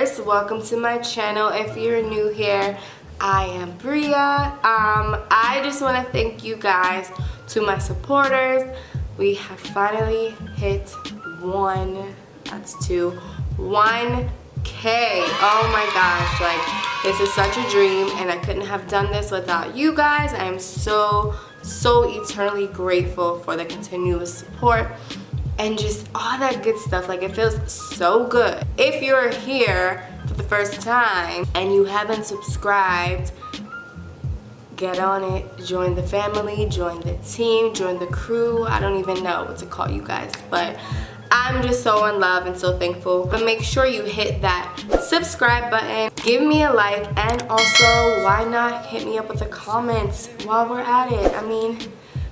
viewers, welcome to my channel. If you're new here, I am Bria. I just want to thank you guys, to my supporters. We have finally hit 1K. Oh my gosh, like this is such a dream and I couldn't have done this without you guys. I am so eternally grateful for the continuous support and just all that good stuff. Like, it feels so good. If you're here for the first time and you haven't subscribed, get on it. Join the family, join the team, join the crew. I don't even know what to call you guys, but I'm just so in love and so thankful. But make sure you hit that subscribe button, give me a like, and also why not hit me up with the comments while we're at it. I mean,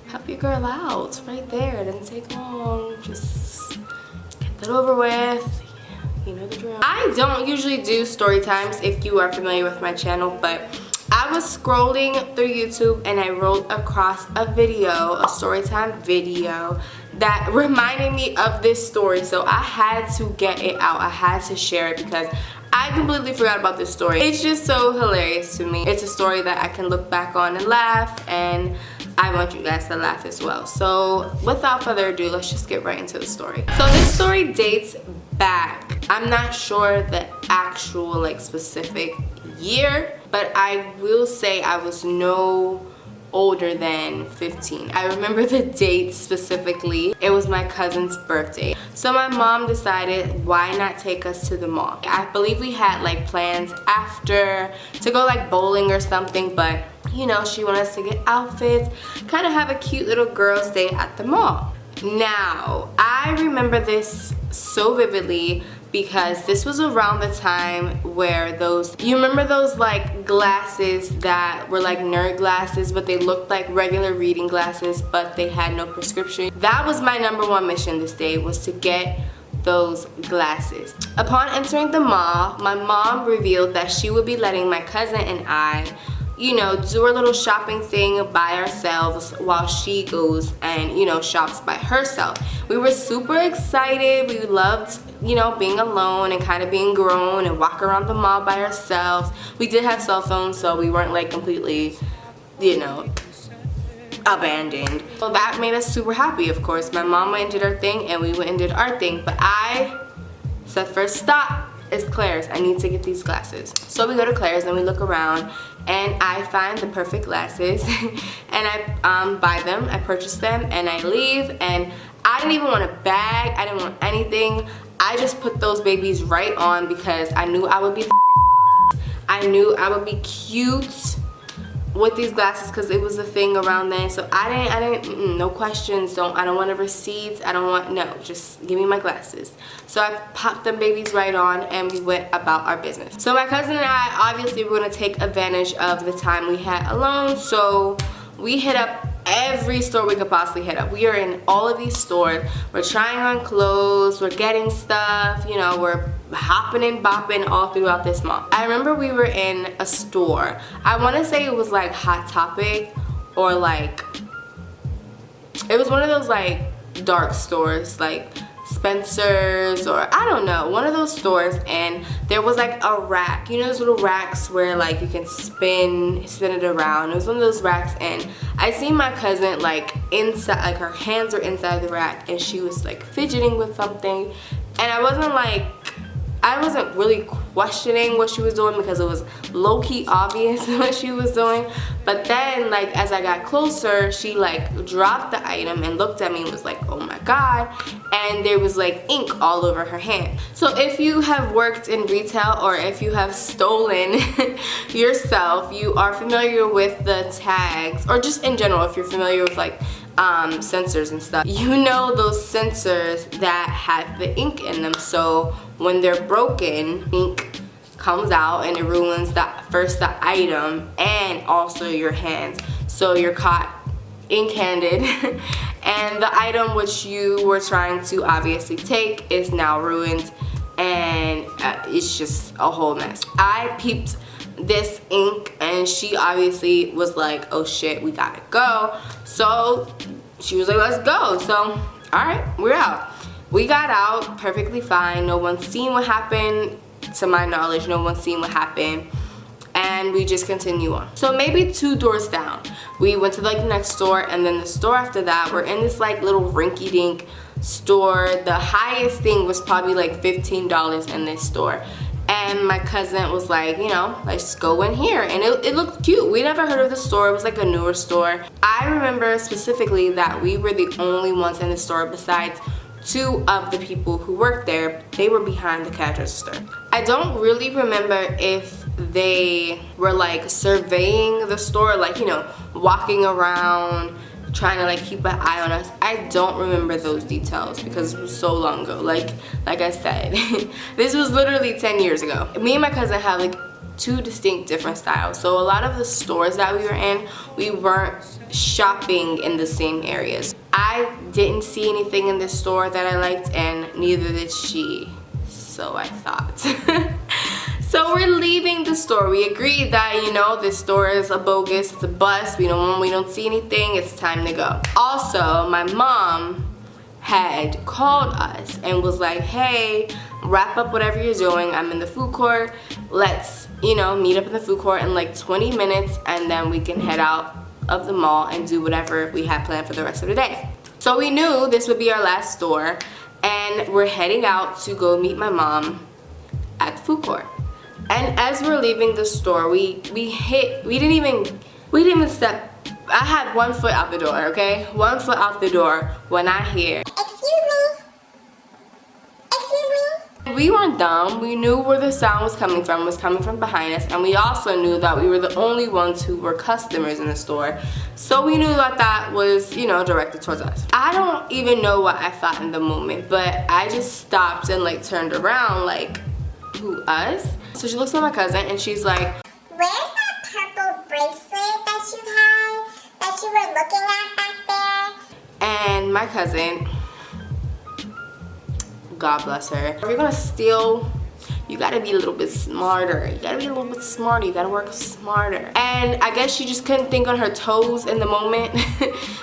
help your girl out right there. It doesn't take long. Just get that over with. You know the drill. I don't usually do story times if you are familiar with my channel, but I was scrolling through YouTube and I rolled across a video, a story time video that reminded me of this story. So I had to get it out. I had to share it because I completely forgot about this story. It's just so hilarious to me. It's a story that I can look back on and laugh, and I want you guys to laugh as well. So without further ado, let's just get right into the story. So this story dates back. I'm not sure the actual like specific year, but I will say I was no older than 15. I remember the date specifically. It was my cousin's birthday. So my mom decided, why not take us to the mall? I believe we had like plans after to go like bowling or something, but you know, she wanted us to get outfits, kind of have a cute little girls' day at the mall. Now, I remember this so vividly because this was around the time where you remember those like glasses that were like nerd glasses, but they looked like regular reading glasses, but they had no prescription. That was my #1 mission this day, was to get those glasses. Upon entering the mall, my mom revealed that she would be letting my cousin and I, you know, do our little shopping thing by ourselves while she goes and, you know, shops by herself. We were super excited. We loved, you know, being alone and kind of being grown and walk around the mall by ourselves. We did have cell phones, so we weren't like completely, you know, abandoned. So that made us super happy, of course. My mom went and did her thing and we went and did our thing, but I said, first stop is Claire's. I need to get these glasses. So we go to Claire's and we look around and I find the perfect glasses and I buy them, I purchase them, and I leave, and I didn't even want a bag, I didn't want anything. I just put those babies right on because I knew I would be cute with these glasses because it was a thing around then. So I didn't no questions, I don't want a receipt, I don't want, no, just give me my glasses. So I popped them babies right on and we went about our business. So my cousin and I obviously were going to take advantage of the time we had alone, so we hit up every store we could possibly hit up. We are in all of these stores. We're trying on clothes, we're getting stuff, you know, we're hopping and bopping all throughout this mall. I remember we were in a store. I want to say it was like Hot Topic, or like, it was one of those like dark stores, like Spencer's, or I don't know, one of those stores, and there was like a rack, you know, those little racks where like you can spin it around. It was one of those racks, and I seen my cousin like inside, like her hands are inside the rack, and she was like fidgeting with something, and I wasn't really questioning what she was doing because it was low-key obvious what she was doing. But then, like, as I got closer, she like dropped the item and looked at me and was like, oh my god, and there was like ink all over her hand. So if you have worked in retail or if you have stolen yourself, you are familiar with the tags, or just in general, if you're familiar with like sensors and stuff, you know those sensors that have the ink in them. So when they're broken, ink comes out and it ruins the item and also your hands. So you're caught ink-handed and the item which you were trying to obviously take is now ruined, and it's just a whole mess. I peeped this ink and she obviously was like, oh shit, we gotta go. So she was like, let's go. So all right, we're out. We got out perfectly fine. No one's seen what happened to my knowledge, no one's seen what happened. And we just continue on. So maybe 2 doors down, we went to like the next store, and then the store after that, we're in this like little rinky-dink store. The highest thing was probably like $15 in this store. And my cousin was like, you know, let's go in here. And it looked cute. We never heard of the store. It was like a newer store. I remember specifically that we were the only ones in the store besides 2 of the people who worked there. They were behind the cash register. I don't really remember if they were like surveying the store, like, you know, walking around trying to like keep an eye on us. I don't remember those details because it was so long ago. Like I said, this was literally 10 years ago. Me and my cousin have like 2 distinct different styles. So a lot of the stores that we were in, we weren't shopping in the same areas. I didn't see anything in this store that I liked, and neither did she, so I thought. So we're leaving the store. We agreed that, you know, this store is a bogus, it's a bust. We don't see anything, it's time to go. Also, my mom had called us and was like, hey, wrap up whatever you're doing. I'm in the food court. Let's, you know, meet up in the food court in like 20 minutes, and then we can head out of the mall and do whatever we had planned for the rest of the day. So we knew this would be our last store, and we're heading out to go meet my mom at the food court. And as we're leaving the store, we didn't even step. I had 1 foot out the door, okay? 1 foot out the door when I hear, excuse me. We weren't dumb. We knew where the sound was coming from. It was coming from behind us, and we also knew that we were the only ones who were customers in the store. So we knew that that was, you know, directed towards us. I don't even know what I thought in the moment, but I just stopped and like turned around like, who, us? So she looks at my cousin and she's like, where's that purple bracelet that you had, that you were looking at back there? And my cousin, God bless her, if you're gonna steal, you gotta be a little bit smarter. You gotta be a little bit smarter. You gotta work smarter. And I guess she just couldn't think on her toes in the moment.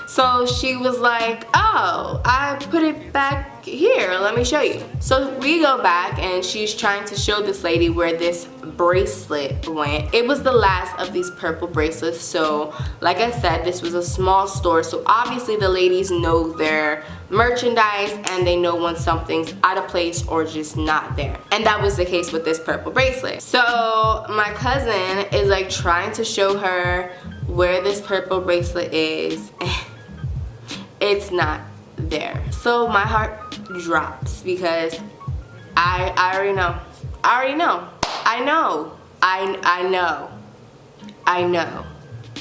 So she was like, oh, I put it back here. Let me show you. So we go back and she's trying to show this lady where this bracelet went. It was the last of these purple bracelets. So like I said, this was a small store. So obviously the ladies know their merchandise and they know when something's out of place or just not there. And that was the case with this purple bracelet. So my cousin is like trying to show her where this purple bracelet is. It's not there. So my heart drops because I already know. I know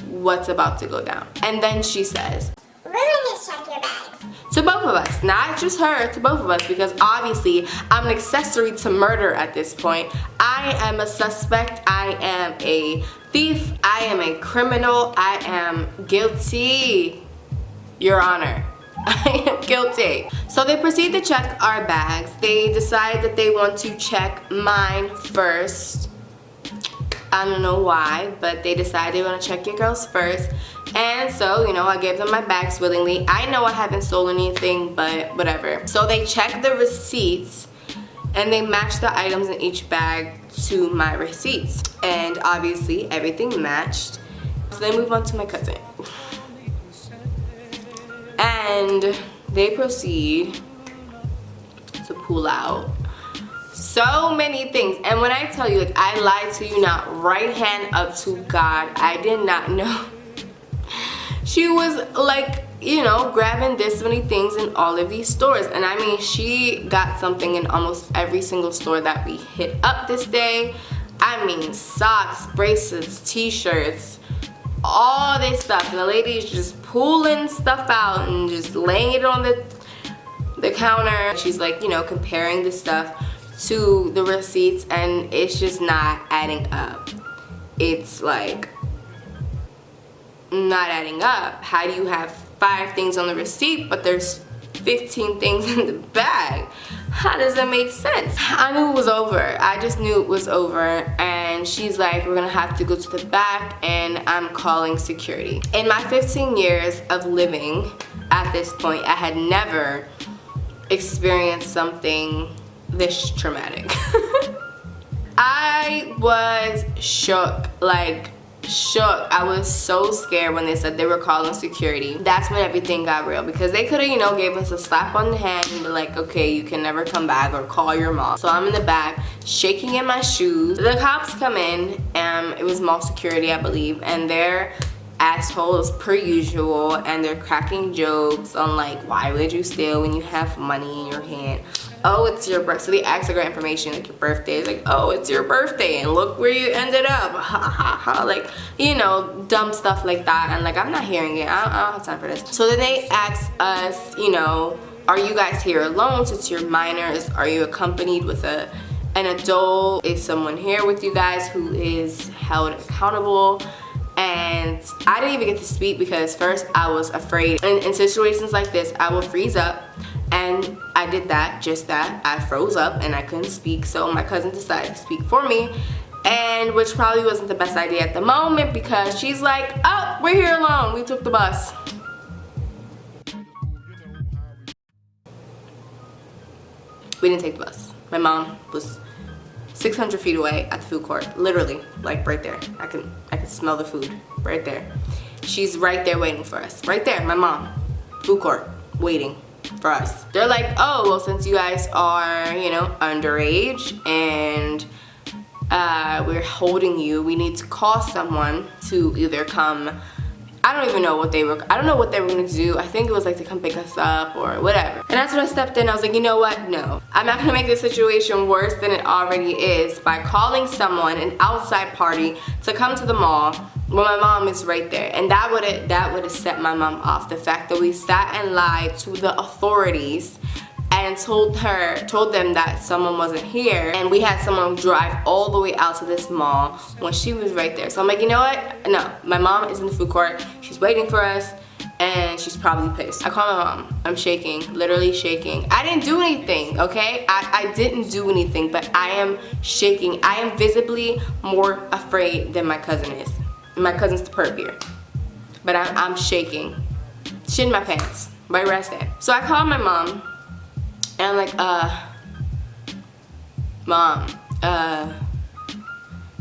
what's about to go down. And then she says, we're gonna check your bags. To both of us, not just her, to both of us, because obviously I'm an accessory to murder at this point. I am a suspect, I am a thief, I am a criminal, I am guilty, Your Honor. I am guilty. So they proceed to check our bags. They decide that they want to check mine first. I don't know why, but they decided they want to check your girls first. And so, you know, I gave them my bags willingly. I know I haven't stolen anything, but whatever. So they check the receipts and they match the items in each bag to my receipts. And obviously everything matched. So they move on to my cousin. And they proceed to pull out so many things. And when I tell you, like, I lied to you not, right hand up to God, I did not know. She was like, you know, grabbing this many things in all of these stores. And I mean, she got something in almost every single store that we hit up this day. I mean, socks, bracelets, t-shirts, all this stuff. And the lady is just pulling stuff out and just laying it on the counter. She's like, you know, comparing the stuff to the receipts, and it's just not adding up. It's like not adding up. How do you have 5 things on the receipt but there's 15 things in the bag? How does that make sense? I knew it was over. I just knew it was over. And she's like, we're gonna have to go to the back and I'm calling security. In my 15 years of living at this point, I had never experienced something this traumatic. I was shook, like shook. I was so scared when they said they were calling security. That's when everything got real, because they could have, you know, gave us a slap on the hand and be like, okay, you can never come back, or call your mom. So I'm in the back shaking in my shoes. The cops come in, and it was mall security, I believe, and they're assholes per usual, and they're cracking jokes on like, why would you steal when you have money in your hand? Oh, it's your birthday. So they ask like our information, like your birthday. It's like, oh, it's your birthday, and look where you ended up. Ha ha ha. Like, you know, dumb stuff like that. And like, I'm not hearing it. I don't have time for this. So then they ask us, you know, are you guys here alone since you're minors? Are you accompanied with an adult? Is someone here with you guys who is held accountable? And I didn't even get to speak, because first I was afraid. And in situations like this, I will freeze up. And I did that, just that. I froze up and I couldn't speak. So my cousin decided to speak for me, and which probably wasn't the best idea at the moment, because she's like, oh, we're here alone. We took the bus. We didn't take the bus. My mom was 600 feet away at the food court, literally, like right there. I could smell the food right there. She's right there waiting for us, right there. My mom, food court, waiting for us. They're like, oh, well, since you guys are, you know, underage and we're holding you, we need to call someone to either come. I don't even know what they were, I don't know what they were gonna do. I think it was like to come pick us up or whatever. And that's when I stepped in. I was like, you know what? No. I'm not gonna make this situation worse than it already is by calling someone, an outside party, to come to the mall when my mom is right there. And that would have set my mom off. The fact that we sat and lied to the authorities and told them that someone wasn't here, and we had someone drive all the way out to this mall when she was right there. So I'm like, you know what? No, my mom is in the food court. She's waiting for us, and she's probably pissed. I call my mom. I'm shaking, literally shaking. I didn't do anything, okay? I didn't do anything, but I am shaking. I am visibly more afraid than my cousin is. My cousin's the perp here. But I'm shaking. Shit in my pants, right where I stand. So I call my mom, and I'm like, Mom,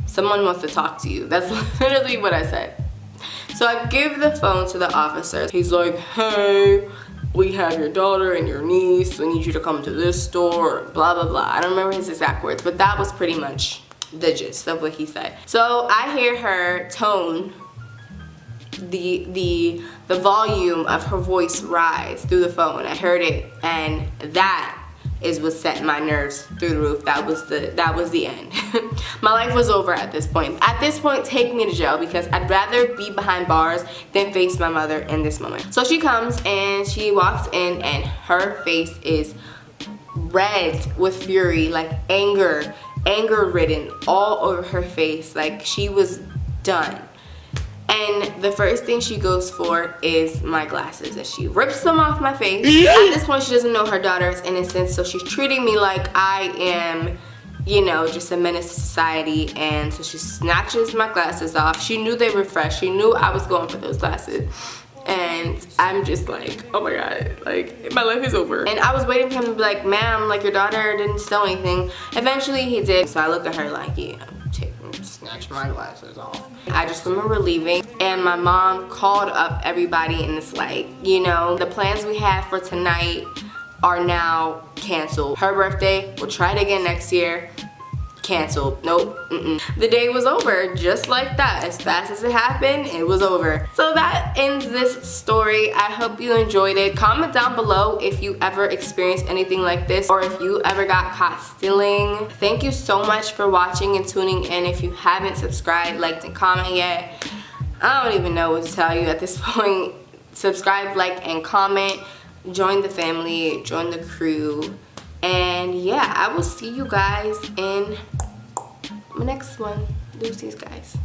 someone wants to talk to you. That's literally what I said. So I give the phone to the officer. He's like, hey, we have your daughter and your niece. We need you to come to this store, blah, blah, blah. I don't remember his exact words, but that was pretty much the gist of what he said. So I hear her tone, the volume of her voice rise through the phone. I heard it, and that is what set my nerves through the roof. That was the end. My life was over at this point. At this point, take me to jail, because I'd rather be behind bars than face my mother in this moment. So she comes and she walks in, and her face is red with fury, like anger ridden all over her face, like she was done. And the first thing she goes for is my glasses, and she rips them off my face. At this point, she doesn't know her daughter is innocent, so she's treating me like I am, you know, just a menace to society. And so she snatches my glasses off. She knew they were fresh. She knew I was going for those glasses. And I'm just like, oh my God, like my life is over. And I was waiting for him to be like, ma'am, like your daughter didn't steal anything. Eventually he did. So I look at her like, yeah, snatch my glasses off. I just remember leaving, and my mom called up everybody, and it's like, you know, the plans we had for tonight are now canceled. Her birthday, we'll try it again next year. Canceled. Nope. The day was over just like that. As fast as it happened, it was over. So that ends this story. I hope you enjoyed it. Comment down below if you ever experienced anything like this, or if you ever got caught stealing. Thank you so much for watching and tuning in. If you haven't subscribed, liked, and commented yet, I don't even know what to tell you at this point. Subscribe, like, and comment. Join the family, join the crew. And yeah, I will see you guys in my next one. Deuces, guys.